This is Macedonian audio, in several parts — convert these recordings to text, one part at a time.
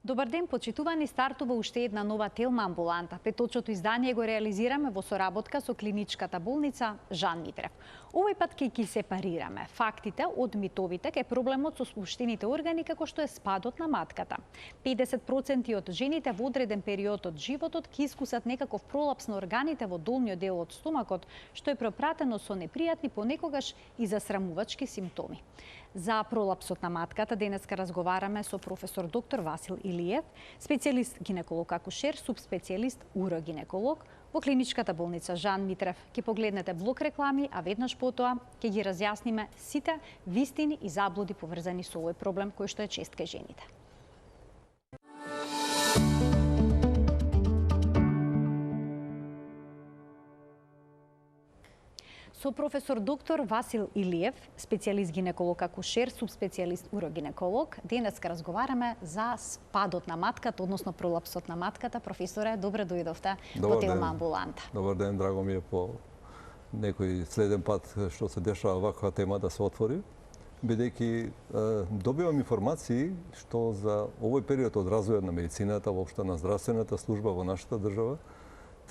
Добар ден, почитувани, стартува уште една нова телма амбуланта. Петочното издание го реализираме во соработка со клиничката болница Жан Митрев. Овој пат ќе сепарираме фактите од митовите кај проблемот со спуштените органи како што е спадот на матката. 50% од жените во одреден период од животот ќе искусат некаков пролапс на органите во долниот дел од стомакот, што е пропратено со непријатни, понекогаш и засрамувачки симптоми. За пролапсот на матката денеска разговараме со професор доктор Васил Илиев, специјалист гинеколог акушер, субспецијалист урогинеколог во клиничката болница Жан Митрев. Ќе погледнете блок реклами, а веднаш потоа ќе ги разјасниме сите вистини и заблуди поврзани со овој проблем кој што е чест кај жените. Со професор доктор Васил Илиев, специјалист гинеколог акушер, субспецијалист урогинеколог, денеска разговараме за спадот на матката, односно пролапсот на матката. Професоре, добре дојдовте во телма амбуланта. Добар ден, драго ми е по некој следен пат што се дешава ваква тема да се отвори, бидејќи добивам информации што за овој период од развојот на медицината, воопшто на здравствената служба во нашата држава,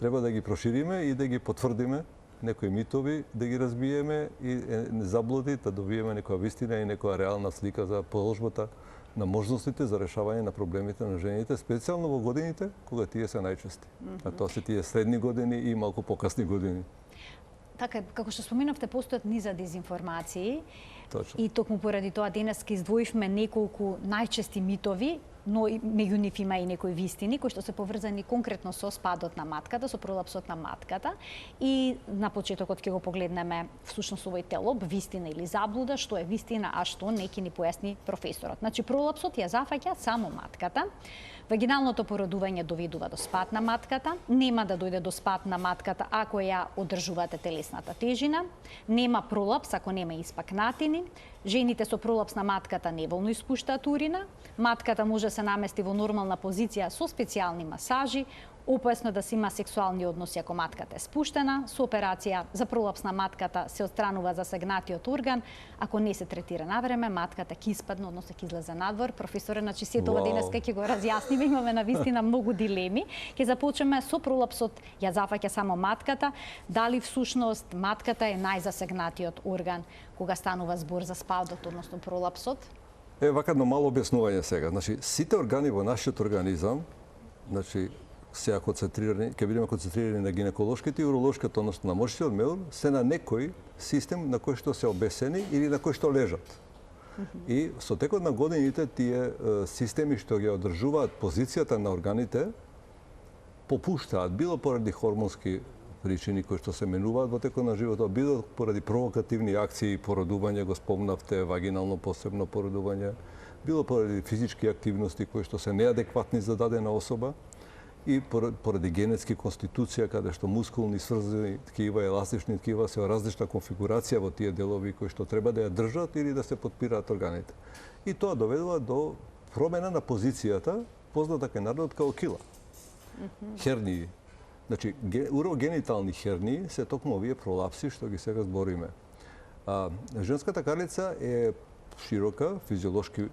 треба да ги прошириме и да ги потврдиме некои митови, да ги разбиеме и заблуди, да добиеме некоја вистина и некоја реална слика за положбата на можностите за решавање на проблемите на жените, специјално во годините кога тие се најчести. А тоа се тие средни години и малку покасни години. Така, како што споменавте, постојат низа дезинформации. Точно. И токму поради тоа денеска издвоивме неколку најчести митови, но меѓу нив има и некои вистини кои што се поврзани конкретно со спадот на матката, со пролапсот на матката. И на почетокот ќе го погледнеме всушност овој телоб, вистина или заблуда, што е вистина, а што не ќе ни појасни професорот. Значи пролапсот ја зафаќа само матката. Вагиналното породување доведува до спад на матката, нема да дојде до спад на матката ако ја одржувате телесната тежина, нема пролапс ако нема испакнатини, жените со пролапс на матката неволно испуштаат урина, матката може да се намести во нормална позиција со специјални масажи, опасно да се има сексуални односи ако матката е спуштена, со операција за пролапс на матката се отстранува засегнатиот орган, ако не се третира навреме, матката ќе испадне, односно ќе излезе надвор. Професоре, значи сето ова денеска ќе го разјасниме, имаме навистина многу дилеми. Ќе започнеме со пролапсот, ја зафаќа само матката, дали всушност матката е најзасегнатиот орган кога станува збор за спадот, односно пролапсот? Вака едно мало објаснување сега. Значи, сите органи во нашиот организам, значи, сега концентрирани, ќе бидеме концентрирани на гинеколошките и уролошките, односно на мошниот меур, се на некој систем на кој што се обесени или на кој што лежат. И со текот на годините тие системи што ги одржуваат позицијата на органите попуштаат, било поради хормонски причини кои што се менуваат во текот на животот, било поради провокативни акции, породување, го спомнавте, вагинално посебно породување, било поради физички активности кои што се неадекватни за дадена особа, и поради генетски конституција, каде што мускулни сврзани ткива, еластични ткива се различна конфигурација во тие делови кои што треба да ја држат или да се подпираат органите. И тоа доведува до промена на позицијата, позната кај народот као кила. Хернии. Значи, урогенитални хернии се токму овие пролапси што ги сега збориме. Женската карлица е широка, физиолошки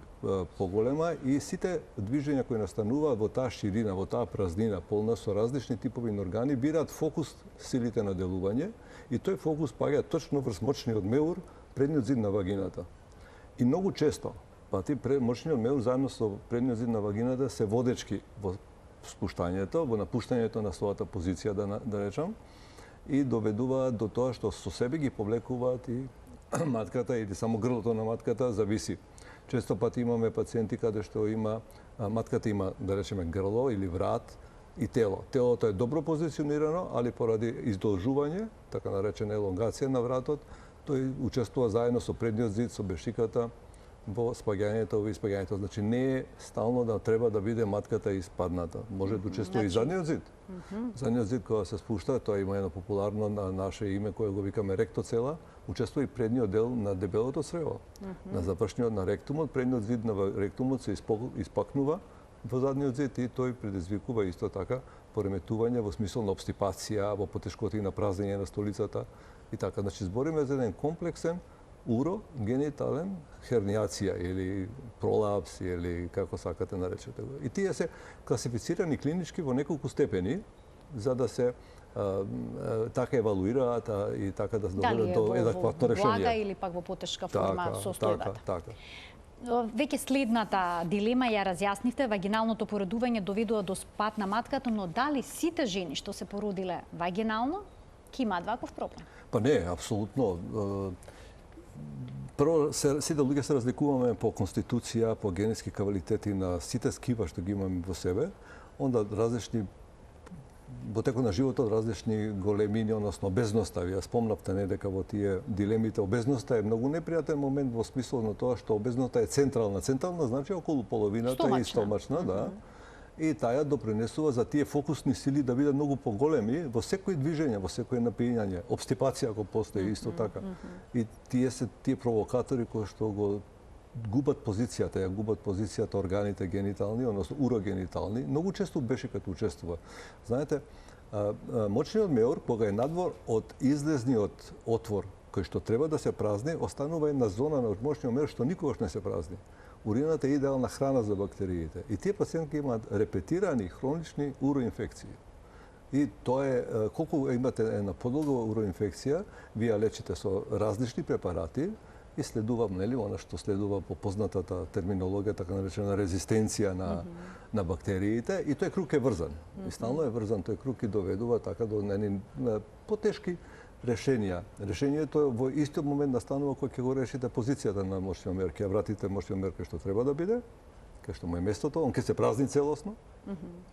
поголема и сите движења кои настануваат во таа ширина, во таа празнина, полна со различни типови органи, бираат фокус силите на делување и тој фокус паѓа точно врз мочниот меур, предниот зид на вагината. И многу често, мочниот меур заедно со предниот зид на вагината се водечки во спуштањето, во напуштањето на својата позиција, да речам, и доведуваат до тоа што со себе ги повлекуваат и матката или само грлото на матката, зависи. Често пати имаме пациенти каде што матката има, да речеме, грло или врат и тело. Телото е добро позиционирано, али поради издолжување, така наречена елонгација на вратот, тој учествува заедно со предниот зид, со бешиката, во спаѓањето и испаѓањето. Значи не е стално да треба да биде матката испадната. Може да учествува и задниот зид. Задниот зид кога се спушта, тоа има едно популарно на наше име кое го викаме ректоцела, учествува и предниот дел на дебелото црево. На запршниот на ректумот, предниот зид на ректумот се испакнува во задниот зид и тој предизвикува исто така пореметување во смисол на обстипација, во потешкоти на празнење на столицата и така. Значи збориме за еден комплексен урогенитален херниација или пролапс или како сакате наречете го. И тие се класифицирани клинички во неколку степени за да се така евалуираат и така да се доведат до еднакватно решение. Блага или пак во потешка форма состојбата. Така. Веќе следната дилема ја разјаснивте, вагиналното породување доведува до спад на матката, но дали сите жени што се породиле вагинално ќе имаат ваков проблем? Па не, апсолутно. Прво, сите луѓе се разликуваме по конституција, по генетски квалитети на сите скива што ги имаме во себе, онда различни во текот на животот различни големини, односно обезноста. Вие спомнавте дека во тие дилемите обезноста е многу непријатен момент во смисло на тоа што обезноста е централна. Централна значи околу половината и стомачна, да. И таја допринесува за тие фокусни сили да бидат многу поголеми во секој движење, во секој напијање. Обстипација ако постои исто така. И тие се тие провокатори кои што го губат позицијата органите генитални, односно урогенитални, многу често беше като учествува. Знаете, мочниот меор, кога е надвор од излезниот отвор, кој што треба да се празни, останува една зона на мочниот меор што никогаш не се празни. Урината е идеална храна за бактериите. И тие пациентки имаат репетирани хронични уроинфекции. И тоа е, колку имате една подолга уроинфекција, вие лечите со различни препарати, и следувам, нели, она што следува по познатата терминологија, така наречена резистенција на бактериите, и тој круг е врзан. И стално е врзан тој круг и доведува така до потешки решенија. Решението во истиот момент настанува кога ќе го решите позицијата на мочниот меор, ќе вратите мочниот меор кај што треба да биде, кај што му е местото, он ќе се празни целосно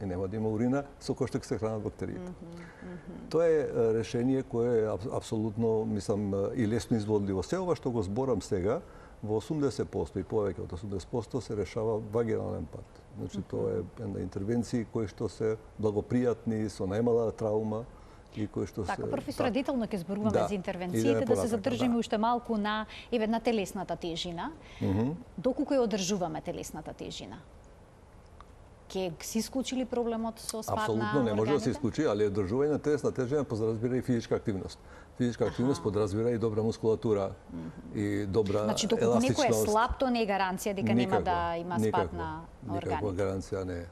и нема да има урина со кој што ќе се хранат бактериите. Тоа е решение кое е апсолутно, мислам, и лесно изводливо. Се ова што го зборам сега, во 80% и повеќе од 80% се решава вагинален пат. Значи, тоа е една интервенции кои што се благопријатни, со најмала траума, и кои што така, професор, детално ќе зборуваме за интервенциите, да се задржиме уште малку на телесната тежина. Доколку ја одржуваме телесната тежина? Ке се исклучи ли проблемот со спад на органите? Апсолутно не може да се исклучи, али одржување на телесна тежина подразбира и физичка активност. Физичка активност подразбира и добра мускулатура и добра еластичност. Значи, доколку некој е слаб, тоа не е гаранција дека нема да има спад на органите. Никаква гаранција не е.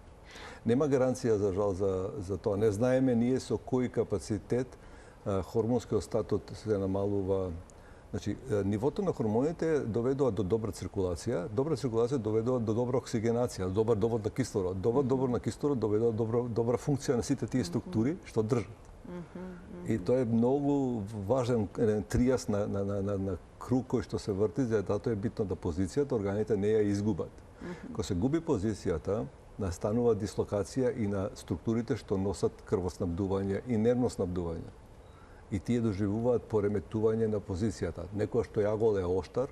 Нема гаранција за жал за тоа. Не знаеме ние со кој капацитет хормонскиот статут се намалува. Значи, нивото на хормоните доведува до добра циркулација. Добра циркулација доведува до добра оксигенација, добар довод на кислород. Довод на кислород доведува добра функција на сите тие структури што држат. И тоа е многу важен триас на круг кој што се врти, затоа е битно да позицијата органите не ја изгубат. Кога се губи позицијата, настанува дислокација и на структурите што носат крвоснабдување и нервно снабдување. И тие доживуваат пореметување на позицијата. Некој што јагол е оштар,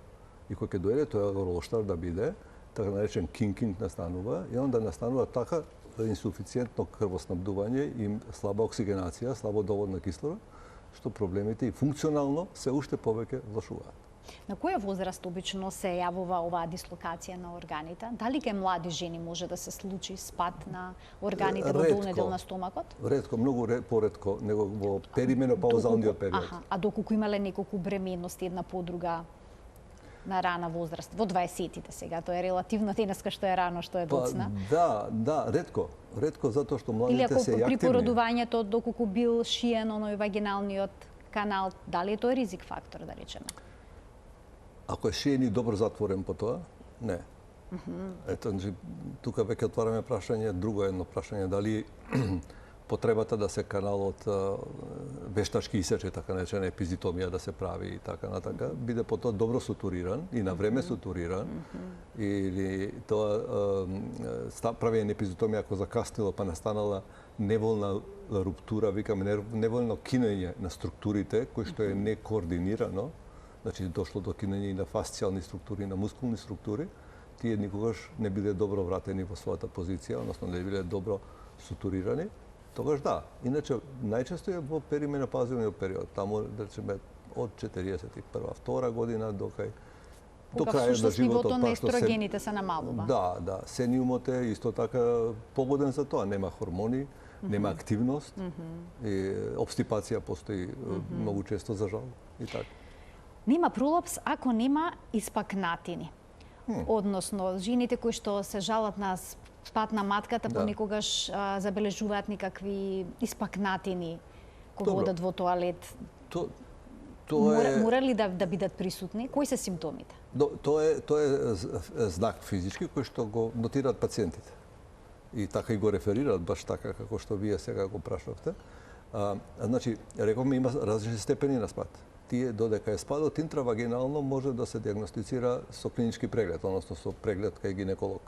и кој ќе дојде тој јагол оштар да биде, така наречен кинкинг настанува, и онда настанува така инсуфициентно крвоснабдување и слаба оксигенација, слабо довод на кислород, што проблемите и функционално се уште повеќе влошуваат. На која возраст обично се јавува оваа дислокација на органите? Дали кај млади жени може да се случи спад на органите во долниот дел на стомакот? Ретко, многу поретко, него во перименопаузалниот период. А доколку имале неколку бременности една подруга на рана возраст, во 20-тите сега, тоа е релативно денеска што е рано, што е доцна. Да, ретко. Ретко затоа што младите се Или активни. при породувањето, доколку бил шиен оној вагиналниот канал, дали е тоа ризик фактор, да речеме? Ако е шиен и добро затворен по тоа, не. Ето, тука веќе отвараме прашање, друго едно прашање, дали потребата да се каналот вештачки исече, така наречена епизитомија да се прави и така натака, биде потоа добро сутуриран и на време сутуриран, или тоа правење на епизитомија ако закаснило па настанала неволна руптура, викаме неволно кинење на структурите кои што е некоординирано, значи дошло до кинење и на фасцијални структури, на мускулни структури, тие никогаш не биле добро вратени во својата позиција, односно не биле добро сутурирани, тогаш да. Иначе најчесто е во перименопаузалниот период, таму да речеме од 41-2 година до крај на животот, нивото на естрогените се намалува. Да, сениумот е исто така погоден за тоа, нема хормони, нема активност, и обстипација постои многу често за жал и така. Нема пролапс ако нема испакнатини. Односно, жените кои што се жалат на спад на матката, понекогаш забележуваат некакви испакнатини кога одат во тоалет. Мора ли да бидат присутни? Кои се симптомите? Тоа е знак физички кој што го нотираат пациентите. И така и го реферираат баш така како што вие сега го прашавте. Значи, рековме има различни степени на спад. Тие додека е спадот интравагинално може да се диагностицира со клинички преглед, односно со преглед кај гинеколог.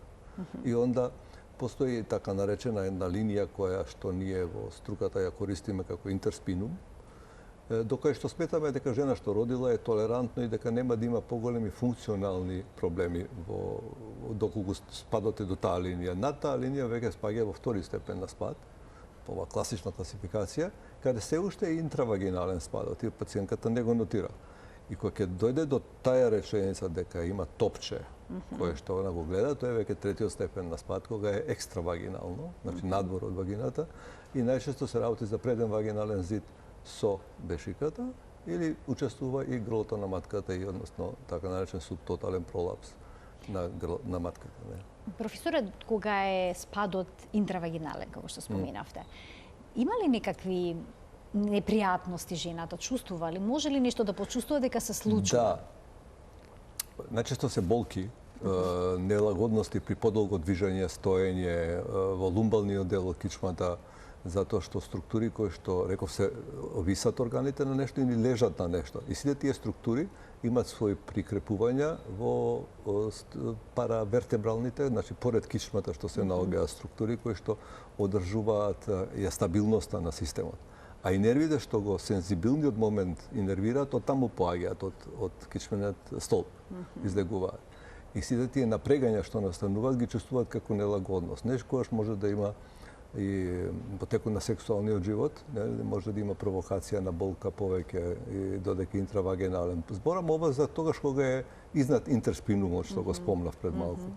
И онда постои така наречена една линија која што ние во струката ја користиме како интерспинум, докај што сметаме дека жена што родила е толерантно и дека нема да има поголеми функционални проблеми доколку спадот е до таа линија. Над таа линија веќе спаѓа во втори степен на спад, по ова класична класификација, каде се уште е интравагинален спадот и пациентката не го нотира. И кога ќе дојде до таја реченица дека има топче, кое што она го гледа, тоа е веќе третиот степен на спад, кога е екстравагинално, значи надвор од вагината, и најчесто се работи за преден вагинален зид со бешиката, или учествува и грлото на матката, и односно така наречен субтотален пролапс на матката. Професоре, кога е спадот интравагинален, како што споменавте, има ли некакви непријатности жената, чувствува ли? Може ли нешто да почувствува дека се случува? Да. Најчесто се болки, нелагодности при подолго движење, стоење, во лумбалниот дел од кичмата, затоа што структури кои што, реков се, висат органите на нешто или лежат на нешто. И сите тие структури имат своји прикрепувања во паравертебралните, значи поред кичмата што се наоѓаат структури кои што одржуваат ја стабилноста на системот. А и нервите што го сензибилниот момент инервираат, од таму поаѓаат од кичмениот столб, излегуваат. И сите тие напрегања што настануваат ги чувствуваат како нелагодност. Нешто којаш може да има и во текот на сексуалниот живот, може да има провокација на болка повеќе и додека интравагинален. Зборам ова за тогаш кога е изнад интерспинумот, што го спомнав пред малку.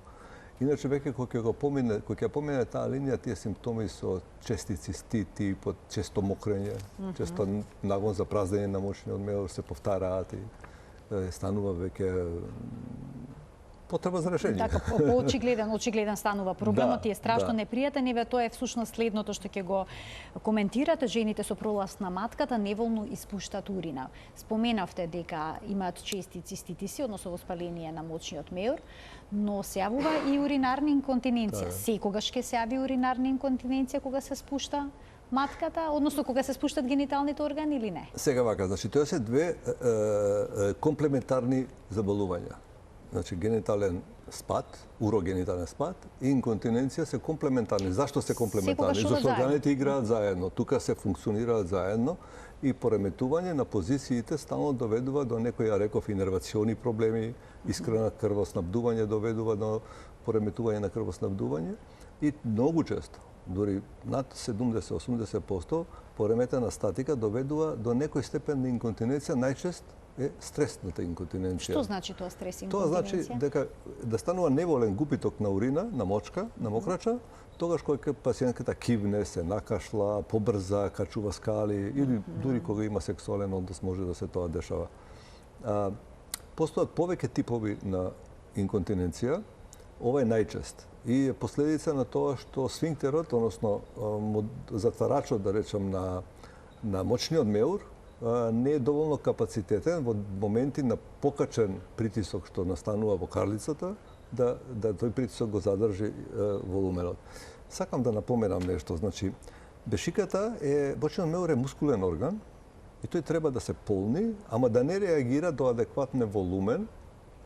Иначе веќе кога ќе помине таа линија, тие симптоми со чести цистити, често мокрење, често нагон за празнење на мочниот меор се повтараат и станува веќе потреба за решение. Така, очигледен станува проблемот и е страшно непријатен, еве тоа е всушност следното што ќе го коментирате. Жените со пролапс на матката неволно испуштаат урина. Споменавте дека имаат чести циститиси, односно воспаление на мочниот меор, но се јавува и уринарна инконтиненција. Секогаш ќе се јави уринарна инконтиненција кога се спушта матката, односно кога се спуштат гениталните органи или не? Сега вака, значи тоа се две комплементарни заболувања. Значи, генитален спад, урогенитален спад и инконтиненција се комплементарни. Зашто се комплементарни? Зашто органите играат заедно, тука се функционираат заедно и пореметување на позициите стално доведува до некои, реков, инервациони проблеми, искрена крвоснабдување доведува до пореметување на крвоснабдување и многу често, дури над 70-80%, пореметена статика доведува до некој степен на инконтиненција, најчест е стресната инконтиненција. Што значи тоа стрес инконтиненција? Тоа значи дека да станува неволен гупиток на урина, на мочка, на мокрача, тогаш кога пациентката кивне, се накашла, побрза, качува скали или дури кога има сексуален однос може да се тоа дешава. Постојат повеќе типови на инконтиненција, ова е најчест и е последица на тоа што сфинктерот, односно затварачот, да речем, на мочниот меур, не е доволно капацитетен во моменти на покачен притисок што настанува во карлицата, да тој притисок го задржи волуменот. Сакам да напоменам нешто, значи, бешиката мочниот меур е мускулен орган и тој треба да се полни, ама да не реагира до адекватен волумен,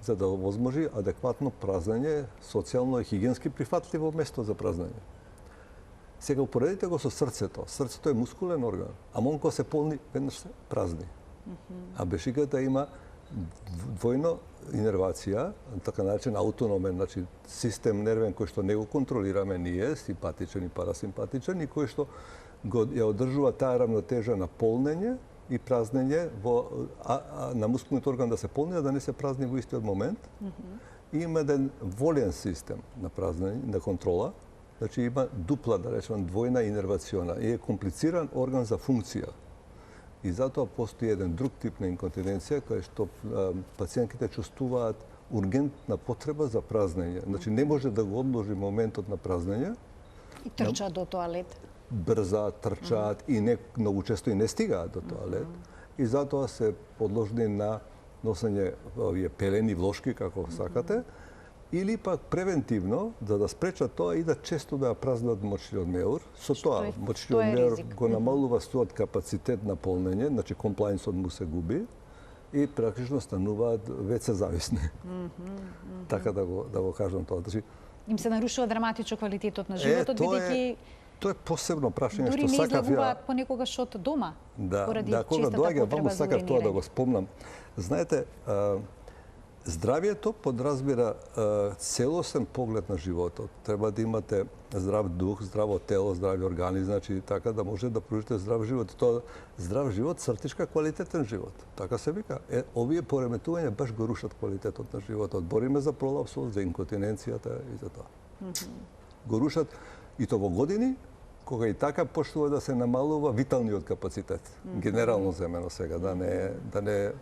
за да овозможи адекватно празнење, социјално и хигиенски прифатливо место за празнење. Сега упоредите го со срцето. Срцето е мускулен орган, а кога се полни, веднаш се празни. А бешиката има двојно инервација, така наречен аутономен, значи систем нервен кој што не го контролираме ние, симпатичен и парасимпатичен, и кој што ја одржува таа равнотежа на полнење и празнење на мускулниот орган да се полни, а да не се празни во истиот момент. И има еден волен систем на празнење, на контрола. Значи има дупла, да речем, двојна инервациона и е комплициран орган за функција. И затоа постои еден друг тип на инконтиненција, кај што пациентките чувствуваат ургентна потреба за празнење. Значи не може да го одложи моментот на празнење. И трчаат до тоалет. Брзаат, трчаат и многу често и не стигаат до тоалет. И затоа се подложни на носење овие пелени, влошки, како сакате, или пак превентивно, за да спречат тоа и да често да ја празнат мочниот меур. Со тоа, мочниот меур го намалува својот капацитет на полнење, значи комплајнсот му се губи и практично стануваат веќе зависни. Така да го кажам тоа. Значи, им се нарушува драматично квалитетот на животот, бидејќи тоа е посебно прашање дури што не сакав ја. излегуваат понекогаш од дома. Поради кога честата доаѓа потреба ваму за сакав тоа да уринирање. го спомнам. Знаете, здравието подразбира целосен поглед на животот. Треба да имате здрав дух, здраво тело, здрави органи, значи така да може да проживите здрав живот. Тоа здрав живот цртишка квалитетен живот. Така се вика. Овие пореметувања баш го рушат квалитетот на животот. Бориме за пролапсот, за инконтиненцијата и за тоа. Го рушат и то во години кога и така почнува да се намалува виталниот капацитет. Генерално земено сега, да не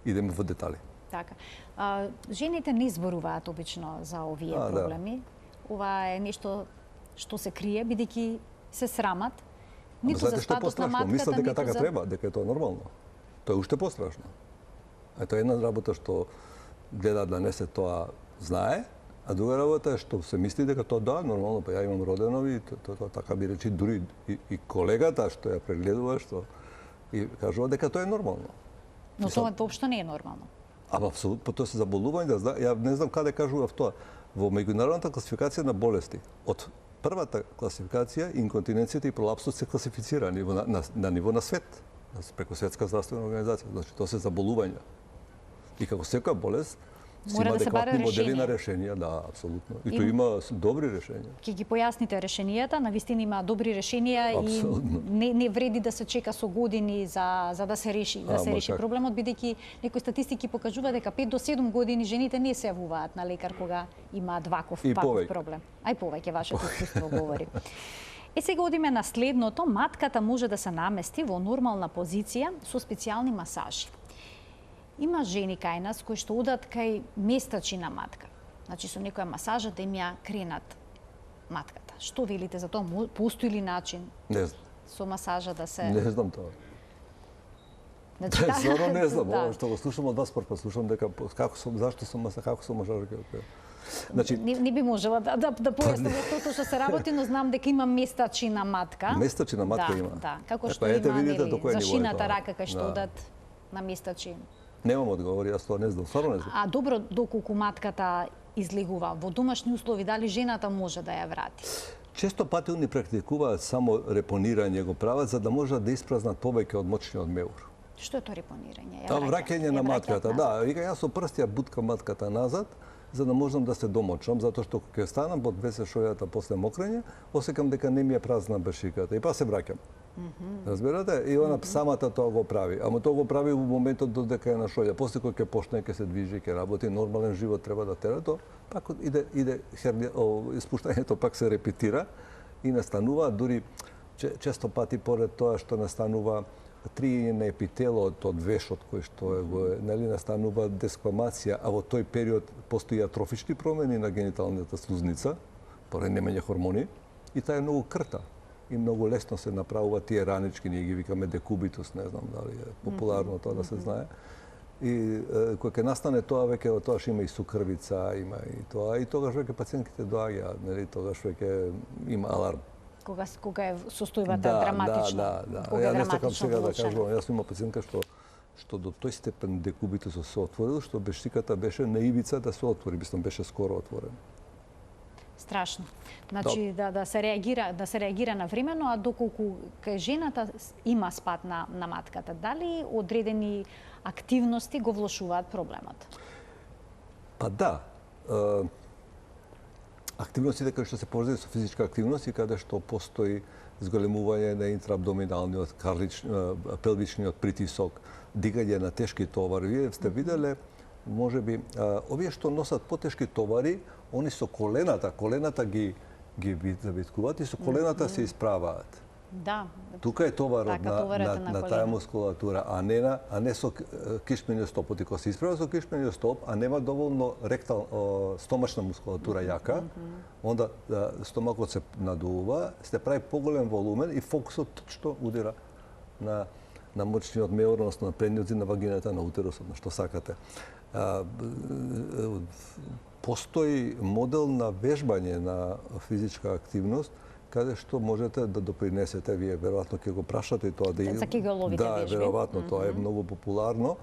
идеме во детали. Така. Жените не зборуваат обично за овие проблеми. Ова е нешто што се крие, бидејќи се срамат. Ниту за спадот на матката, мислат дека така за... треба, дека е тоа нормално. Тоа е уште пострашно. Ето една работа што гледа да не се тоа знае, а друга работа е што се мисли дека тоа да, нормално, па ја имам роденови и тоа така би речи дури и колегата што ја прегледува што и кажува дека тоа е нормално. Но тоа воопшто не е нормално. Ама апсолутно, тоа се заболување, ја не знам каде кажував тоа. Во меѓународната класификација на болести, од првата класификација, инконтиненцијата и пролапсот се класифицирани на ниво на свет, преку Светска здравствена организација. Значи, тоа се заболувања. И како секоја болест, мора има да се бара адекватни модели решение. на решенија, да, апсолутно. И тоа има добри решенија. Ќе ги појасните решенијата, навистина има добри решенија и не вреди да се чека со години за да се реши проблемот, бидејќи некои статистики покажува дека 5 до 7 години жените не се јавуваат на лекар кога имаат ваков проблем. Ај повеќе вашето искуство говори. Сега одиме на следното, матката може да се намести во нормална позиција со специјални масажи. Има жени кај нас кои што одат кај местачи на матка. Значи со некоја масажа да им ја кренат матката. Што велите за тоа? Постои ли начин? Не знам. Со масажа да се... Не знам тоа. Значи, Зоро не знам, ова што го слушам од вас прв пат, слушам дека како сум масажа. Значи, не би можела да појаснам тоа што се работи, но знам дека има местачи на матка. Местачи на матка има. Да, како што има за шината рака кај што одат на местачи. Немам одговор, јас тоа не знам, стварно не знам. А добро, доколку матката излегува во домашни услови, дали жената може да ја врати? Често пати они практикуваат само репонирање го прават за да можат да испразнат повеќе од мочниот меур. Што е тоа репонирање? Враќање на матката, да. Вика, јас со прсти ја буткам матката назад, за да можам да се домочам, затоа што кога станам под весе шојата после мокрење, осекам дека не ми е празна бешиката и па се враќам. Разбирате? И она самата тоа го прави. Ама тоа го прави во моментот додека е на шоја. После кога ќе почне, ќе се движи, ќе работи, нормален живот треба да тера, тоа пак иде испуштањето пак се репетира и настанува дури често пати поред тоа што настанува триење на епителот од вешот кој што е, нели, настанува десквамација, а во тој период постои атрофични промени на гениталната слузница, поради немање хормони, и таа е многу крта. И многу лесно се направува тие ранички, ние ги викаме декубитус, не знам дали е популарно тоа да се знае. И кога ќе настане тоа, веќе тоа има и сукрвица, има и тоа, и тогаш веќе пациентките доаѓаат, нели, тогаш веќе има аларм. Кога е состојбата драматична. Да. Ја не сакам сега да кажувам, јас има пациентка што до тој степен декубитусот се отворил, што бешиката беше на ивица да се отвори, мислам беше скоро отворен. Страшно. Значи да се реагира на времено, а доколку кај жената има спад на матката, дали одредени активности го влошуваат проблемот? Па да. Активностите кои што се поврзани со физичка активност и каде што постои зголемување на интраабдоминалниот, пелвичниот притисок, дигање на тешки товари. Вие сте виделе, можеби, овие што носат потешки товари, они со колената ги завиткуваат и со колената се исправаат. Да. Тука е товарот Така, товарот на таа мускулатура, а не со кишмениот стоп. Кога се испрема со кишмениот стоп, а нема доволно стомашна мускулатура јака, онда стомакот се надува, се прави поголем волумен и фокусот точно удира на мочниот меор, односно на предниот зид на вагината, на утерусот, на што сакате. Постои модел на вежбање на физичка активност, каде што можете да допринесете, вие веројатно ќе го прашате и тоа За кегеловите вежби. Да, веројатно, тоа е многу популарно.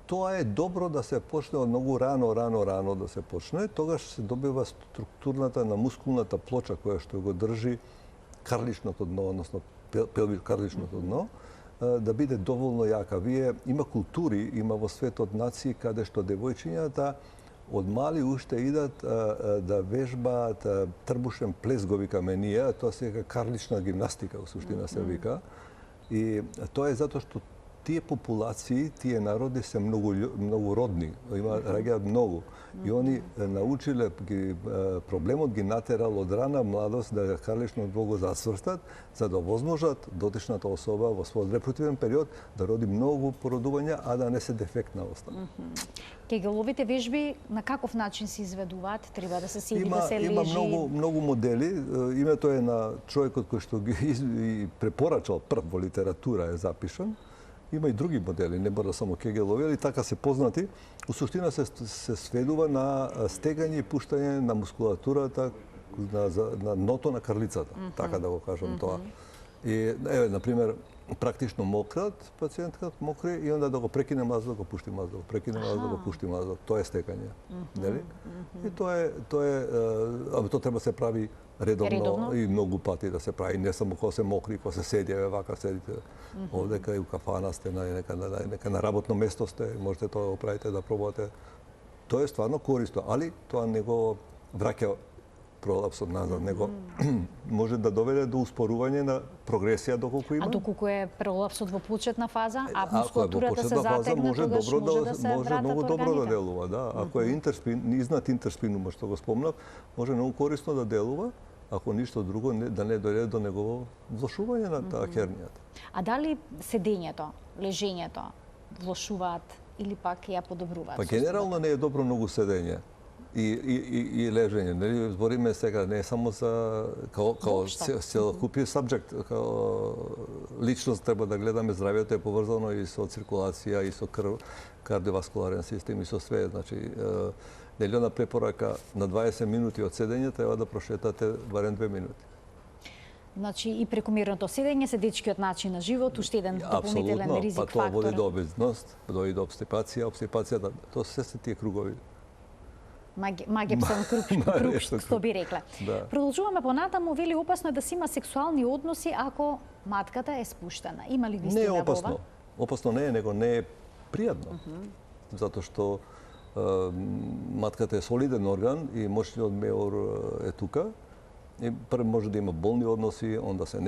Тоа е добро да се почне од многу рано да се почне, тогаш се добива структурната на мускулната плоча која што го држи карличното дно, односно карличното дно, да биде доволно јака. Има култури, има во светот нации каде што девојчињата од мали уште идат да вежбаат трбушен плес, го викаме ние, тоа се вика карлична гимнастика, во суштина се вика. И тоа е затоа што тие популации, тие народи се многу родни, раѓаат многу. И они научиле, проблемот ги натерал од рана младост да карлично дво го засврстат, за да возможат дотичната особа во својот репродуктивен период да роди многу породувања, а да не се дефектна остана. Кегеловите вежби на каков начин се изведуваат? Треба да се седи, да се лежи? Има многу модели. Името е на човекот кој што ги препорачал прв во литература е запишан. Има и други модели, не мора само кегелови, али така се познати. У суштина се сведува на стегање и пуштање на мускулатурата на ното на карлицата, така да го кажам тоа. И еве, например, практично мократ, пациентката мокри и онда да го прекине мазот, да го пушти мазот, да го прекине мазот, да го пушти мазот. Тоа е стекање, нели? И тоа треба да се прави редовно и многу пати да се прави, не само кога се мокри, кога се седи, вака седите овдека и у кафана сте, нека на работно место сте, можете тоа да го правите, да пробувате. Тоа е стварно корисно, али тоа не го враќа пролапсот назад, него може да доведе до успорување на прогресија доколку има. А доколку е пролапсот во почетна фаза, а мускулатурата се затегне, тогаш може да се вратат многу добро да органите? делува, да. Ако е изнад интерспинумот што го спомнав, може многу корисно да делува, ако ништо друго да не дојде до негово влошување на таа хернијата. А дали седењето, лежењето влошуваат или пак ја подобруваат? Па генерално не е добро многу седење и лежење, нели? Збориме сега не само за као целокупен сабџект, као личност треба да гледаме здравјето е поврзано и со циркулација и со крв, кардиоваскуларен систем и со све, значи делена препорака на 20 минути од седење треба да прошетате барем 2 минути. Значи и прекомерното седење, седечкиот начин на живот, уште еден дополнителен ризик фактор. Па тоа води до обезност, води до обстипација, тоа се тие кругови. Магепсон круг, што би рекле. Да. Продолжуваме понатаму, вели опасно е да си има сексуални односи ако матката е спуштена. Има ли вистина во ова? Не е опасно. Опасно не е, него не е пријатно. Затоа што матката е солиден орган и мочниот меор е тука. И прво може да има болни односи, онда се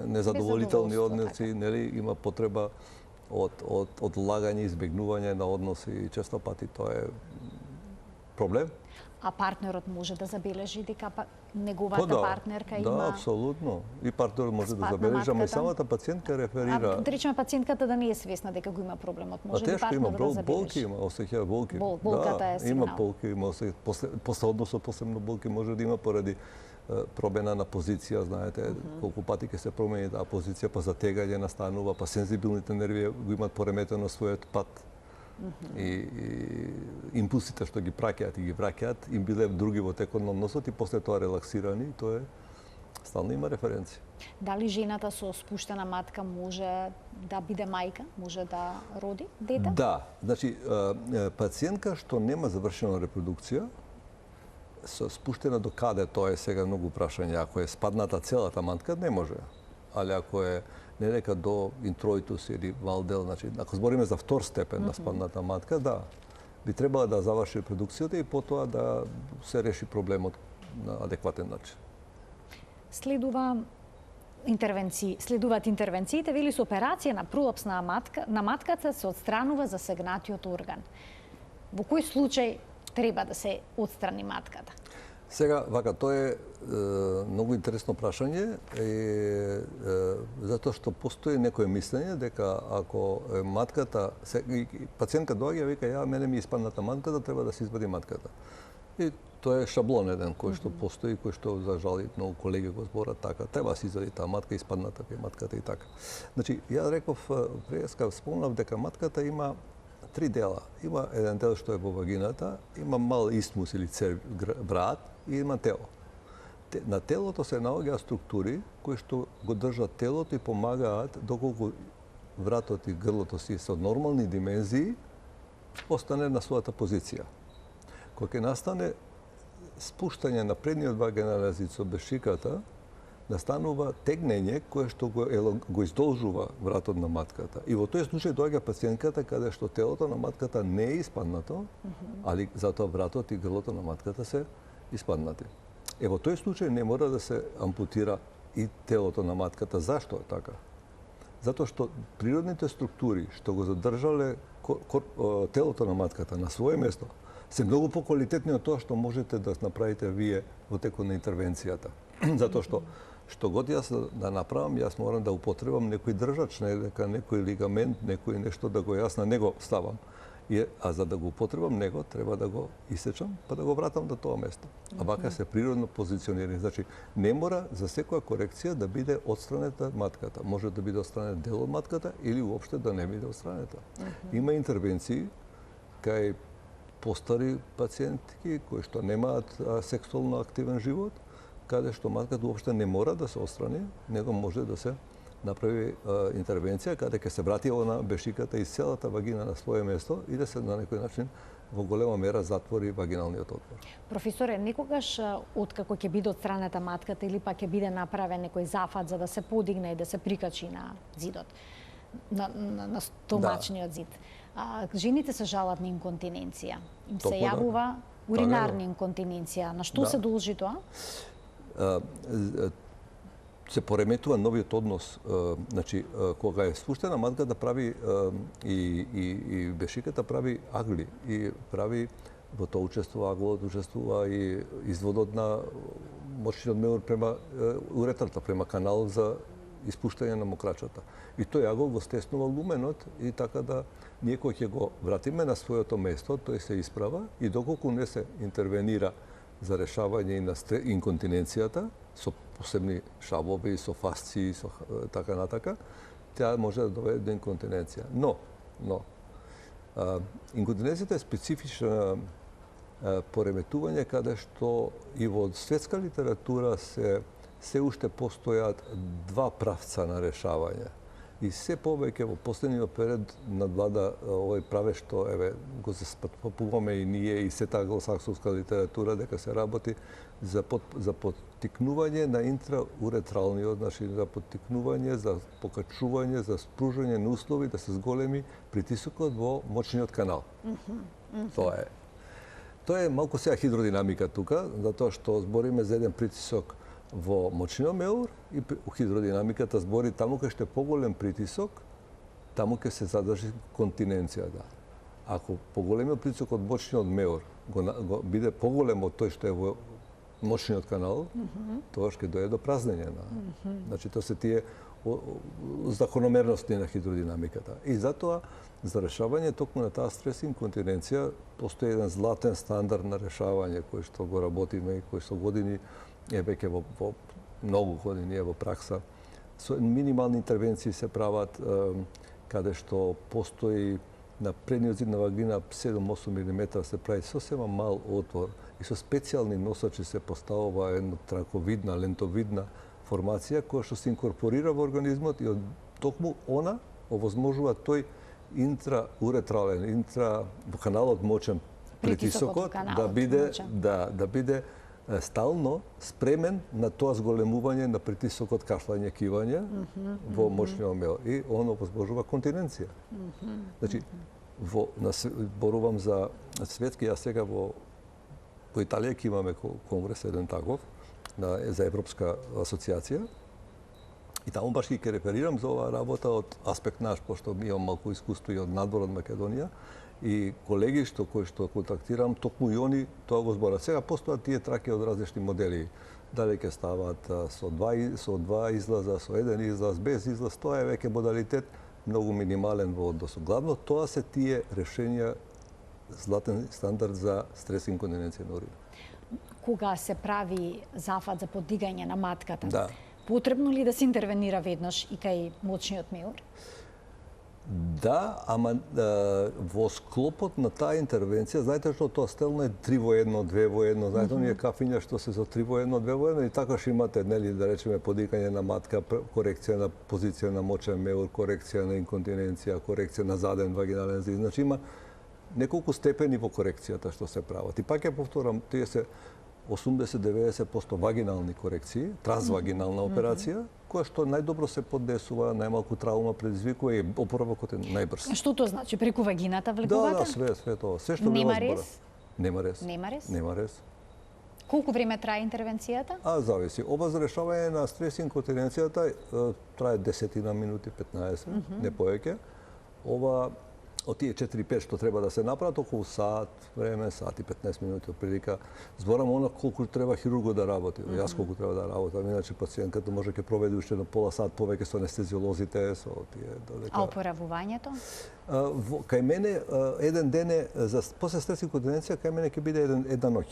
незадоволителни односи, нели, има потреба од одлагање, избегнување на односи и често пати тоа е проблем. А партнерот може да забележи дека неговата партнерка има... Да, апсолутно. И партнерот може да забележи, ама и самата пациентка реферира. Да речеме пациентката да не е свесна дека го има проблемот. Може ли партнерот да забележи? Болки има, осеќа болки. Болката е сигнал. Има болки, има после односот посебно болки може да има поради промена на позиција, знаете, колку пати ќе се промени таа позиција, па затегање настанува, па сензибилните нерви го имаат пореметено својот пат. И импулсите што ги праќаат и ги враќаат, им биле други во текот на односот и после тоа релаксирани, тоа е стално има референција. Дали жената со спуштена матка може да биде мајка, може да роди дете? Да, значи пациентка што нема завршена репродукција, со спуштена до каде, тоа е сега многу прашање. Ако е спадната целата матка, не може. Али ако е не нека до интроитус или валдел, значи ако збориме за втор степен на спадната матка, да, би требала да заврши репродукцијата и потоа да се реши проблемот на адекватен начин. Следуваат интервенциите, вели со операција на пролапс на матката се отстранува засегнатиот орган. Во кој случај треба да се отстрани матката? Сега, вака, тоа е многу интересно прашање, затоа што постои некое мислење дека ако матката, пациентка доаѓа и вика, мене ми испадната матката, треба да се извади матката. И тоа е шаблон еден кој што постои, кој што за жали многу колеги го зборат така, треба да се извади таа матка, испадната ви матката и така. Значи, ја реков преска, спомнав дека матката има три дела. Има еден дел што е во вагината, има мал истмус или брат и има тело. На телото се наоѓаат структури кои што го држат телото и помагаат доколку вратот и грлото си со нормални димензии остане на својата позиција. Кога ќе настане спуштање на предниот вагинален зид со бешиката, настанува тегнење кое што го издолжува вратот на матката. И во тој случај доаѓа пациентката каде што телото на матката не е испаднато, али затоа вратот и грлото на матката се испаднати. Во тој случај не мора да се ампутира и телото на матката. Зашто е така? Затоа што природните структури што го задржале телото на матката на свое место се многу поквалитетни од тоа што можете да направите вие во текот на интервенцијата. Затоа што год јас да направам, јас морам да употребам некој држач, некој лигамент, некој нешто да го јас на него ставам. А за да го употребам него, треба да го исечам, па да го вратам до тоа место. А вака се природно позиционирани. Значи, не мора за секоја корекција да биде отстранета матката. Може да биде отстранет дел од матката или уопште да не биде отстранета. Има интервенции кај постари пациентки кои што немаат сексуално активен живот, каде што матката уопште не мора да се отстрани, него може да се направи интервенција каде ќе се врати на бешиката и целата вагина на свое место и да се на некој начин во голема мера затвори вагиналниот отвор. Професоре, некогаш откако ќе биде отстранета матката или пак ќе биде направен некој зафат за да се подигне и да се прикачи на зидот, на стомачниот зид. Жените се жалат на инконтиненција. Им се јавува уринарна инконтиненција. На што се должи тоа? Се пореметува новиот однос, значи кога е спуштена матката прави и бешиката прави агли и прави во тоа учествува аглот, учествува и изводот на мочниот меур према уретрата, према каналот за испуштање на мокрачата. И тој агол го стеснува луменот и така да ние кој ќе го вратиме на своето место, тој се исправа и доколку не се интервенира за решавање и на инконтиненцијата со посебни шавови, со фасции, со така натака, таа може да доведе до инконтиненција. Но инконтиненцијата е специфична пореметување каде што и во светска литература се уште постојат два правца на решавање. И се повеќе во последниот период надвлада овој праве што го заспапуваме и ние и сета англосаксонска литература дека се работи за поттикнување на интрауретралниот, значи за поттикнување, за покачување, за спружување на услови да се зголеми притисокот во мочниот канал. Тоа е малку сега хидродинамика тука, затоа што збориме за еден притисок во мочниот меур и хидродинамиката збори таму кај што е поголем притисок, таму ќе се задржи континенцијата. Ако поголемиот притисок од мочниот меур го биде поголем од тој што е во мочниот канал, тоа ќе дојде до празнење на. Значи тоа се тие закономерности на хидродинамиката. И затоа за решавање токму на таа стрес инконтиненција постои еден златен стандард на решавање кој што го работиме и кој со години веќе во многу години во пракса. Со минимални интервенции се прават каде што постои на предниот зид на вагина 7-8 мм се прави сосема мал отвор и со специјални носачи се поставува една траковидна, лентовидна формација која што се инкорпорира во организмот и токму она овозможува тој интрауретрален, во каналот мочен притисокот да биде стално спремен на тоа зголемување на притисокот, кашлање, кивање во мочниот меур и оно овозможува континенција. Значи, зборувам за светски, јас сега во Италија ќе имаме конгрес еден таков за Европска асоциација и таму баш ќе реферирам за оваа работа од аспект наш, пошто ми имам малку искуство и од надвор од Македонија И колеги кои што контактирам, токму и они тоа го зборат. Сега постојат тие траки од различни модели. Дали ќе стават со два излаза, со еден излаз, без излаз, тоа е веќе модалитет многу минимален во однос. Главно тоа се тие решенија, златен стандард за стрес инконтиненција на урина. Кога се прави зафат за подигање на матката, Да. потребно ли да се интервенира веднаш и кај мочниот меур? Да, ама во склопот на таа интервенција, знаете што тоа стелно е 3 во 1, 2 во 1, знаете оние кафиња што се со 3 во 1, 2 во 1 и такаш имате, нели, да речеме подикање на матка, корекција на позиција на мочен меур, корекција на инконтиненција, корекција на заден вагинален зид. Значи има неколку степени во корекцијата што се прават. И пак ја повторам, тие се 80-90% вагинални корекции, трансвагинална операција, која што најдобро се поднесува, најмалку траума предизвикува и опоравокот е најбрз. Што тоа значи? Преку вагината Да, влекувате? све тоа. Се што Нема ви разбора. рез? Нема рез. Нема рез? Нема рез. Колку време трае интервенцијата? Зависи. Ова за решавање на стрес инконтиненцијата трае 10 минути, 15, не повеќе. Ова од тие 4-5 што треба да се направат, околу сат време, сат и 15 минути отприлика. Зборам она колку треба хирурго да работи, јас колку треба да работам, иначе пациентката може ќе проведе уште на пола сат повеќе со анестезиолозите, со тие додека. А опоравувањето? Кај мене еден ден е за после стрес инконтиненција, кај мене ќе биде една ноќ.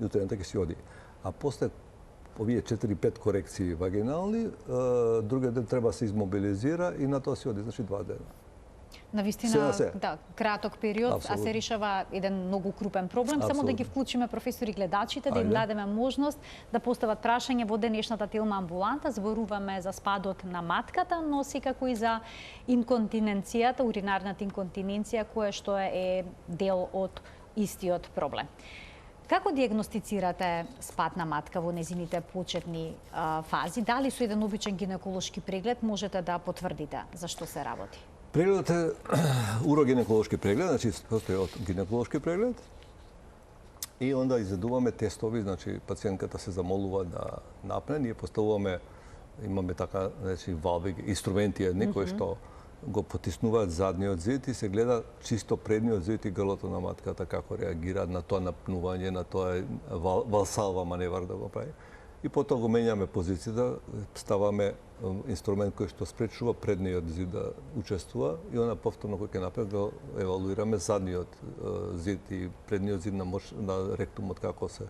Јутрента ќе си оди. А после овие 4-5 корекции вагинални, другиот ден треба се измобилизира и на тоа си оди, значи 2 дена. Навистина, се. да, краток период, а Апсолутно. се решава еден многу крупен проблем. Само да ги Апсолутно. вклучиме професори гледачите, да им Ајде. дадеме можност да постават прашање во денешната Телма амбуланта. Зборуваме за спадот на матката, но секако и за инконтиненцијата, уринарната инконтиненција, која што е дел од истиот проблем. Како диагностицирате спад на матка во незините почетни фази? Дали со еден обичен гинеколошки преглед можете да потврдите за што се работи? Прегледот е урогинеколошки преглед, значи постои од гинеколошки преглед. И онда изведуваме тестови, значи пациентката се замолува да напне, ние поставуваме, имаме така, значи валви, инструменти едни кои што го потиснуваат задниот зид и се гледа чисто предниот зид и грлото на матката како реагираат на тоа напнување, на тоа валсалва маневар да го прави. И потоа го менјаме позицијата, ставаме инструмент кој што спречува предниот зид да учествува и она повторно кој ќе направи го евалуираме задниот зид и предниот зид на ректумот како се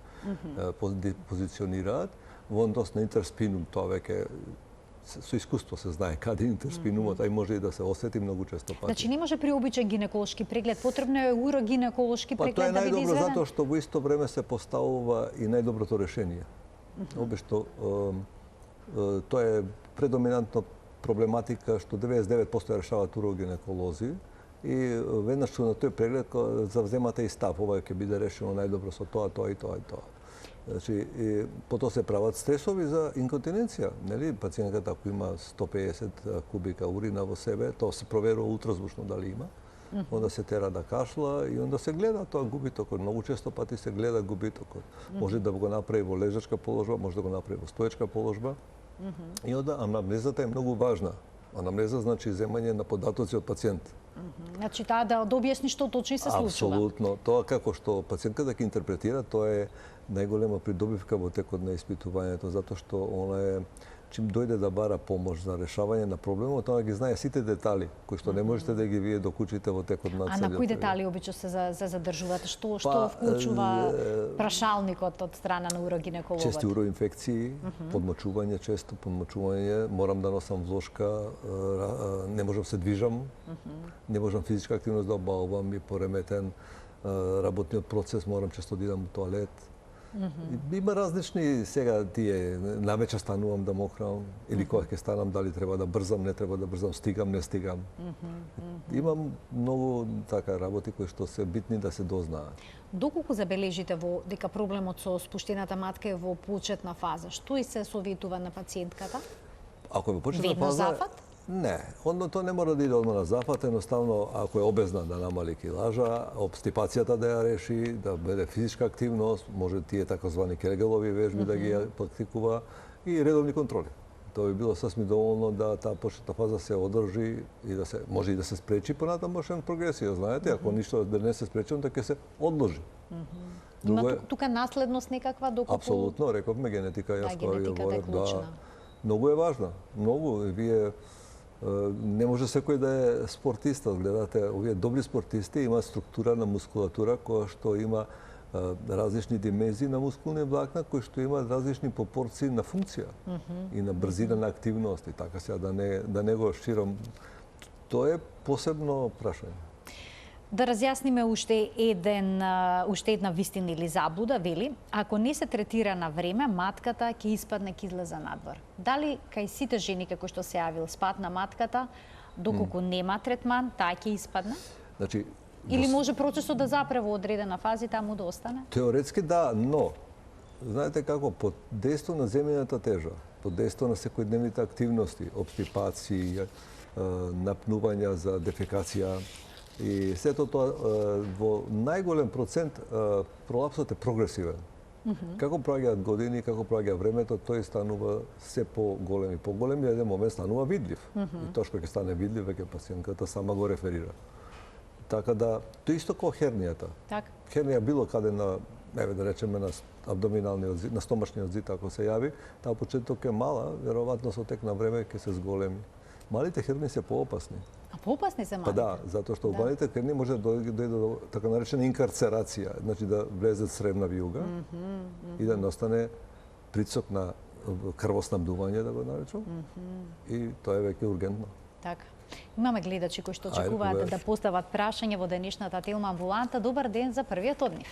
позиционираат. Во однос на интерспинум тоа веќе со искуство се знае каде интерспинумот, а и може и да се осети многу често пати. Значи не може при обичен гинеколошки преглед, потребно е урогинеколошки Тоа преглед е да биде најдобро изведен? затоа што во исто време се поставува и најдоброто решение. Обично тоа е предоминантно проблематика што 99% ја решаваат урогинеколози и веднаш на тој преглед завземате и став, ова ќе биде решено најдобро со тоа, тоа и тоа и тоа. Значи, потоа се прават стресови за инконтиненција, нели? Пациентката ако има 150 кубика урина во себе, тоа се проверува ултразвучно дали има. Онда се тера да кашла и онда се гледа тоа губитокот. Многу често пати се гледа губитокот. Може да го направи во лежачка положба, може да го направи во стоечка положба. И онда анамнезата е многу важна. Анамнеза значи земање на податоци од пациент. Значи таа да објасни што точно се случува. Апсолутно. Тоа како што пациентката ќе интерпретира, тоа е најголема придобивка во текот на испитувањето, затоа што она е чим дојде да бара помош за решавање на проблемот, тоа ги знае сите детали кои што не можете да ги вие докучите во текот на целиот. А на кои детали обично се задржувате? Што вклучува прашалникот од страна на урогинекологот? Чести уроинфекции, подмочување често, морам да носам влошка, не можам се движам, не можам физичка активност да обавам и пореметен работниот процес, морам често да идам во тоалет. Има различни сега тие навечер станувам да мокрам или кога ќе станам дали треба да брзам, не треба да брзам, стигам, не стигам. Имам многу така работи кои што се битни да се дознаат. Доколку забележите дека проблемот со спуштената матка е во почетна фаза, што и се советува на пациентката? Ако е во почетна Ведно фаза, зафат? Не, тоа не мора да иде одма на зафат, едноставно ако е обезна да намали килажа, обстипацијата да ја реши, да биде физичка активност, може тие таkozvani Кегелови вежби да ги практикува и редовни контроли. тоа би било сасвим доволно да таа почетна фаза се одржи и да се може и да се спречи понатамошен прогресија, знаете, ако ништо да не се спречи, onda ќе се одложи. Има тука наследност некаква доколку... Апсолутно, рековме генетика, јас кога ви генетиката е говорев, да. клучна. Многу е важна, многу. Вие не може секој да е спортиста, гледате, овие добри спортисти имаат структура на мускулатура која што има различни димензии на мускулни влакна кои што имаат различни пропорции на функција и на брзина на активност и така сега да не го ширам. Тоа е посебно прашање. Да разјасниме уште една вистина или заблуда, вели, ако не се третира на време, матката ќе испадне, ќе излезе надвор. Дали кај сите жени како што се јавил спад на матката, доколку нема третман, таа ќе испадне? Значи, Или може процесот да запре во одредена фаза и таму да остане? теоретски да, но знаете како, под дејство на земјината тежа, под дејство на секојдневните активности, обстипации, напнувања за дефекација и сето тоа во најголем процент пролапсот е прогресивен. Како проаѓаат години, како проаѓа времето, тој станува се поголем и поголем и еден момент станува видлив. И тоа што ќе стане видлив, веќе пациентката сама го реферира. Така да, тоа исто како хернијата. Така. Хернија било каде на, да речеме, на абдоминалниот зид, на стомашниот зид, ако се јави, таа почеток е мала, веројатно со тек на време ќе се зголеми. Малите херни се поопасни. А поопасни се малите? Па да, затоа што малите херни може да дојде до така наречена инкарцерација, значи да влезе сребна виуга и да настане притисок на крвоснабдување, да го наречам, и тоа е веќе ургентно. Така. Имаме гледачи кои што очекуваат да постават прашање во денешната Телма амбуланта. Добар ден за првиот од нив.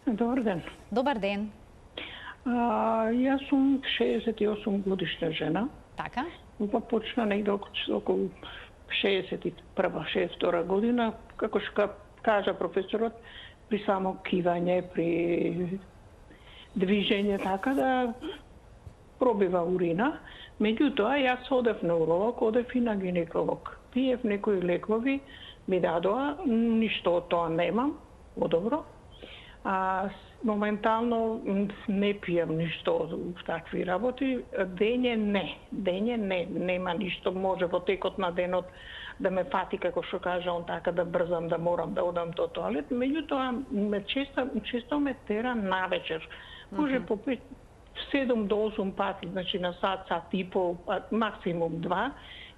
Добар ден. Добар ден. Јас сум 68 годишна жена. Така? Па почна негде околу 61-62 година, како што кажа професорот, при само кивање, при движење, така да пробива урина. Меѓутоа, јас одев на уролог, одев и на гинеколог. Пиев некои лекови, ми дадоа, ништо од тоа немам, одобро. Моментално не пием ништо од такви работи. Дење не, нема ништо. Може во текот на денот да ме фати, како што кажа он, така да брзам, да морам да одам до тоалет. Меѓутоа, често ме тера навечер. Може по 7 до 8 пати, значи на сат и пол, максимум 2,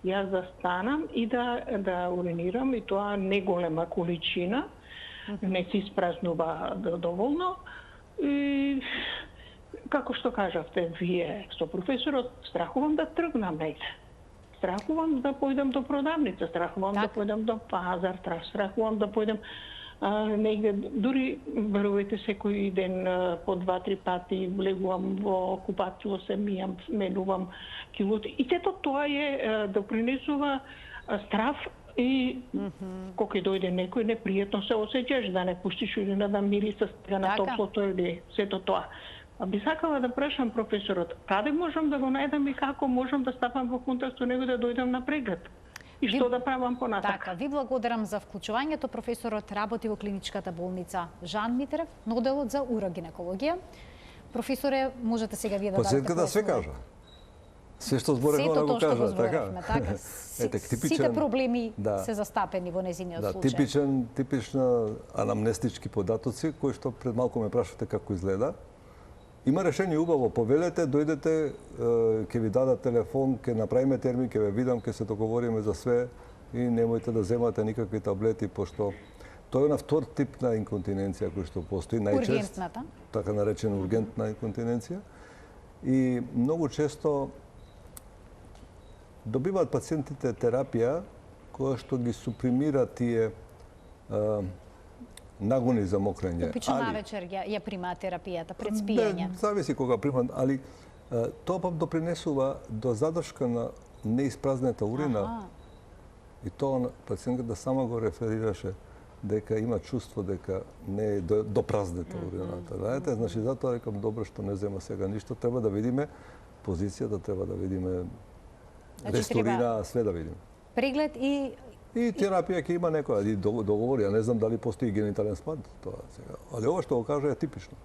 јас да станам и да уринирам, и тоа не голема количина, не се испразнува доволно. И како што кажавте вие со професорот, страхувам да тргнам негде. Страхувам да појдам до продавница, страхувам да појдам до пазар, страхувам да појдем негде, дури верувајте секој ден по 2-3 пати влегувам во купатило, се мијам, сменувам килоти. И сето тоа е допринесува страв и кога ќе дојде некој непријатно се осеќаш, да не пуштиш урина, да мириса стига на топлото или сето тоа. А би сакала да прашам професорот, каде можам да го најдам и како можам да стапам во контакт со него да дојдам на преглед? И што да правам понатака? Така, ви благодарам за вклучувањето. Професорот работи во клиничката болница Жан Митрев, на оделот за урогинекологија. Професоре, можете сега вие да дадете пациентката све кажа. Се што зборевме да го кажа, така? Сите проблеми се застапени во незиниот случај. Типична анамнестички податоци, кои што пред малку ме прашате како изгледа. Има решение убаво, повелете, дојдете, ќе ви дадат телефон, ќе направиме термин, ќе ве видам, ќе се договориме за све и немојте да земате никакви таблети, пошто тоа е на втор тип на инконтиненција кој што постои најчест, ургентната, така наречена ургентна инконтиненција. И многу често добиваат пациентите терапија која што ги супримира тие нагони за мокрење. Обично навечер ја примаат терапијата пред спиење. Зависи кога примаат, али тоа пак допринесува до задршка на неиспразнета урина. И тоа пациентката сама го реферираше дека има чувство дека не е допразнета урината. Знаете, значи затоа рекам добро што не зема сега ништо, треба да видиме позицијата, треба да видиме рестурина, све да видиме. Преглед и терапија ќе има некоја договори, ја не знам дали постои генитален спад тоа сега. Али ова што го кажа е типично.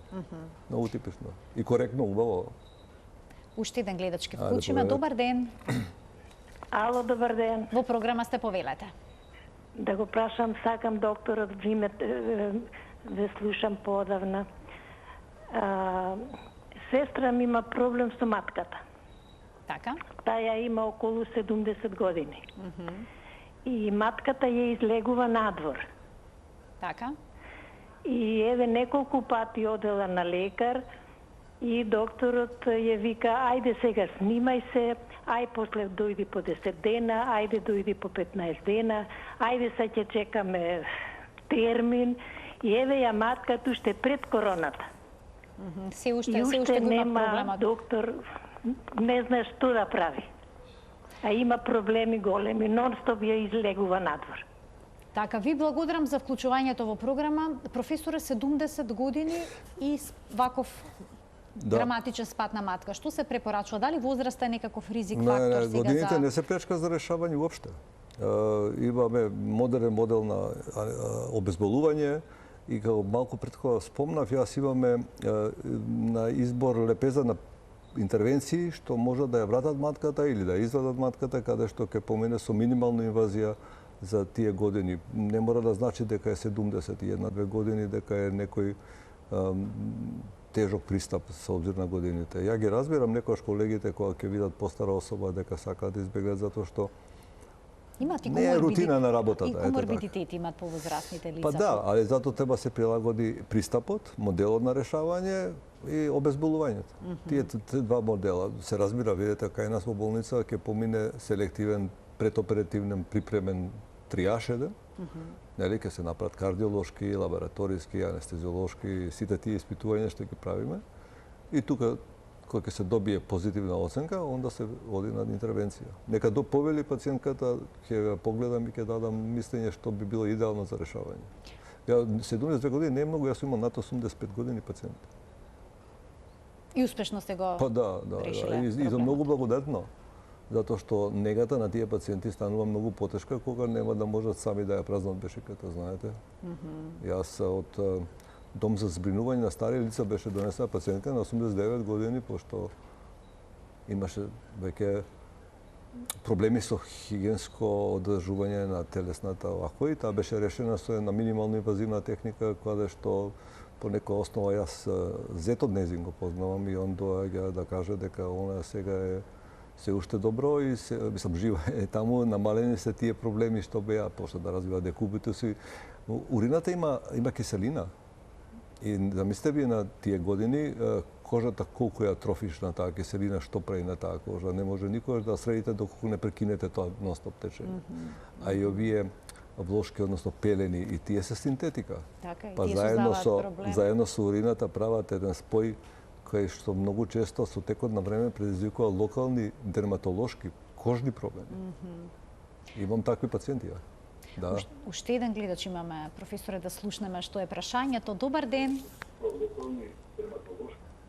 Многу типично и коректно, убаво. Уште еден гледач ке вклучиме. Добар ден. Ало, добар ден. Во програма сте, повелете. Да го прашам, сакам докторот, ве слушам поодавна. Сестра ми има проблем со матката. Така? Таја има околу 70 години. И матката ја излегува надвор. Така? И еве неколку пати одела на лекар и докторот ја вика, ајде сега снимај се, ај после дојди по 10 дена, ајде дојди по 15 дена, ајде сега ќе чекаме термин. И еве ја матката уште пред короната. Се уште и уште го има нема проблемот. доктор, не знае што да прави. А има проблеми големи, нон-стоп ја излегува надвор. Така, ви благодарам за вклучувањето во програма. Професоре, 70 години и ваков драматичен спад на матка. Што се препорачува? Дали возраста е некаков ризик фактор сега за... Годините не се пречка за решавање уопште. Имаме модерен модел на обезболување и како малку пред кога спомнав, јас имаме на избор лепеза на интервенции што може да ја вратат матката или да ја извадат матката, каде што ќе помине со минимална инвазија за тие години. Не мора да значи дека е 71-2 години, дека е некој тежок пристап со обзир на годините. Ја ги разбирам некојаш колегите кога ќе видат постара особа дека сакаат да избегнат затоа што имат и не е рутина на работата. И коморбидитети имат повозрастните лица. Па да, али затоа треба се прилагоди пристапот, моделот на решавање и обезболувањето. Тие два модела се разбира, видите, кај нас во болница ќе помине селективен предоперативен припремен триаж еден. Нели ќе се направат кардиолошки, лабораториски, анестезиолошки, сите тие испитувања што ги правиме. И тука кога ќе се добие позитивна оценка, онда се оди на интервенција. Нека доповели пациентката, ќе ја погледам и ќе дадам мислење што би било идеално за решавање. Ја 72 години не е многу, јас имам над 85 години пациент. И успешно сте го Па да, и за многу благодатно. Затоа што негата на тие пациенти станува многу потешка кога нема да можат сами да ја празнат бешиката, знаете. Јас од Дом за збринување на стари лица беше донесена пациентка на 89 години, пошто имаше веќе проблеми со хигиенско одржување на телесната овако и таа беше решена со една минимално инвазивна техника, каде што по некоја основа јас зетот незин го познавам и он доаѓа да каже дека она сега е се уште добро и мислам жива е таму, намалени се тие проблеми што беа, почна да развива декубитус и урината има киселина. И замислете вие на тие години кожата колку ја трофиш на таа киселина, што прави на таа кожа. Не може никогаш да средите доколку не прекинете тоа нон-стоп течење. А и овие влошки, односно пелени, и тие се синтетика. Така, и па тие заедно со урината прават еден спој кој што многу често со текот на време предизвикува локални дерматолошки кожни проблеми. Имам такви пациенти. Да. Уште еден гледач имаме, професоре, да слушнеме што е прашањето. Добар ден.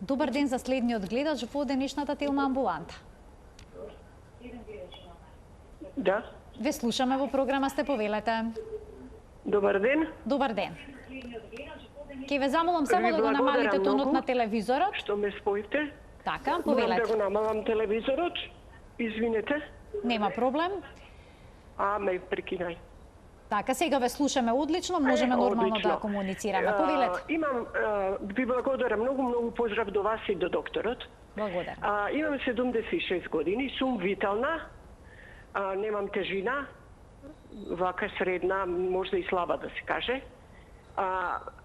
Добар ден за следниот гледач во денешната телма амбуланта. Да. Ве слушаме во програма, сте, повелете. Добар ден. Добар ден. Ке ве замолам само да го намалите тонот на телевизорот. Што ме споите? Така, Морам повелете. да го намалам телевизорот. Извинете. Нема проблем. Ме прекинај. Така, сега ве слушаме одлично, можеме нормално одлично. да комуницираме. Повелете. Ви благодарам многу поздрав до вас и до докторот. Благодарам. Имам 76 години, сум витална, немам тежина, вака средна, можда и слаба да се каже.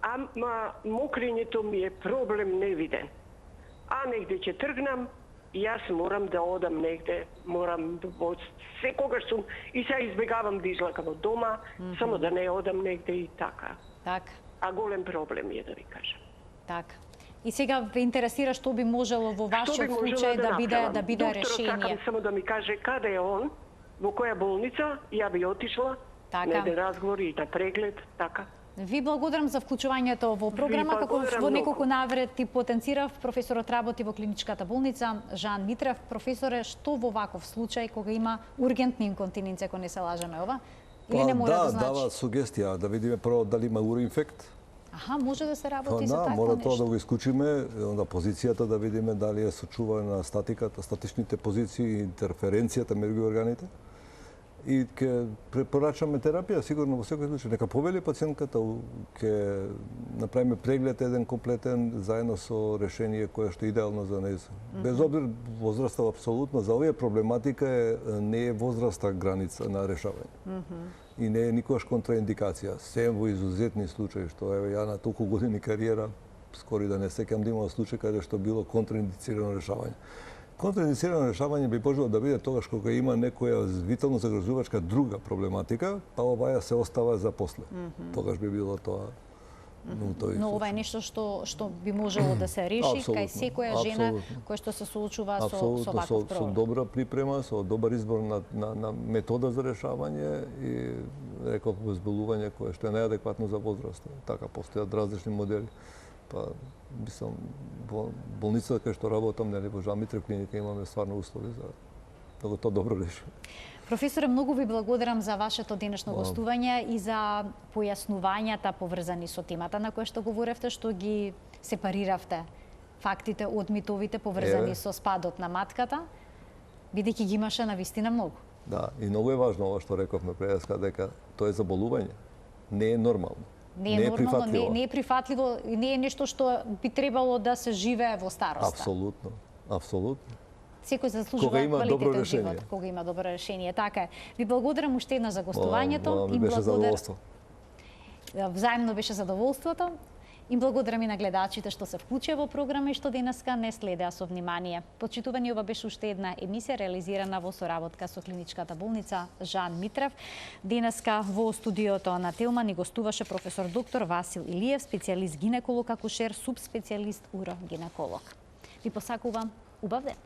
Ама мокрењето ми е проблем невиден. Негде ќе тргнам, јас морам да одам негде, секогаш сум, и сега избегавам да излакам од дома, само да не одам негде и така. Така. Голем проблем е, да ви кажам. Така. И сега ве интересира што би можело во вашиот случај да биде решение. Докторот сакам само да ми каже каде е он, во која болница, ја би отишла на еден разговор и на преглед, така. Ви благодарам за вклучувањето во програма, како во неколку наврети потенцирав, професорот работи во клиничката болница Жан Митрев. Професоре, што во ваков случај кога има ургентни инконтиненција, ако не се лажеме ова, или не мора да значи? Дава сугестија, да видиме прво дали има уроинфект, Аха, може да се работи за Да, такво мора тоа нешто. да го исклучиме, onda позицијата да видиме дали е сочувана на статичните позиции, интерференцијата меѓу органите. И ќе препорачаме терапија, сигурно во секој случај. Нека повели пациентката, ќе направиме преглед еден комплетен, заедно со решение кое што е идеално за неја. Без обзир возраста, апсолутно, за овие проблематика не е возраста граница на решавање. И не е никогаш контраиндикација. Сем во изузетни случаи, што еве ја на толку години кариера, скоро да не сеќам да имам случај каде што било контраиндицирано решавање. Контраиндицирано решавање би можело да биде тогаш кога има некоја витално загрозувачка друга проблематика, па оваја се остава за после. Тогаш би било тоа. Но ова е нешто што би можело да се реши кај секоја жена која што се соочува со ваков проблем. Со добра припрема, со добар избор на метода за решавање и реков безболување кое што е најадекватно за возраста. Така постојат различни модели. Па мислам во болницата кај што работам, нели во Жан Митрев клиника имаме стварно услови за да го тоа добро реши. Професоре, многу ви благодарам за вашето денешно гостување и за појаснувањата поврзани со темата на која што говоревте, што ги сепариравте фактите од митовите поврзани со спадот на матката, бидејќи ги имаше навистина многу. Да, и многу е важно ова што рековме преска, дека тоа е заболување, не е нормално. Не е нормално, не е прифатливо, не е нешто што би требало да се живее во староста. Апсолутно, апсолутно. Секој заслужува квалитетен живот, кога има добро решение. Така е. Ви благодарам уште една за гостувањето. Ми беше задоволство. Взаимно беше задоволството. Им благодарам и на гледачите што се вклучија во програма и што денеска не следеа со внимание. Почитувани, ова беше уште една емисија реализирана во соработка со клиничката болница Жан Митрев. Денеска во студиото на Телма ни гостуваше професор доктор Васил Илиев, специјалист гинеколог акушер, субспецијалист урогинеколог. Ви посакувам убав ден.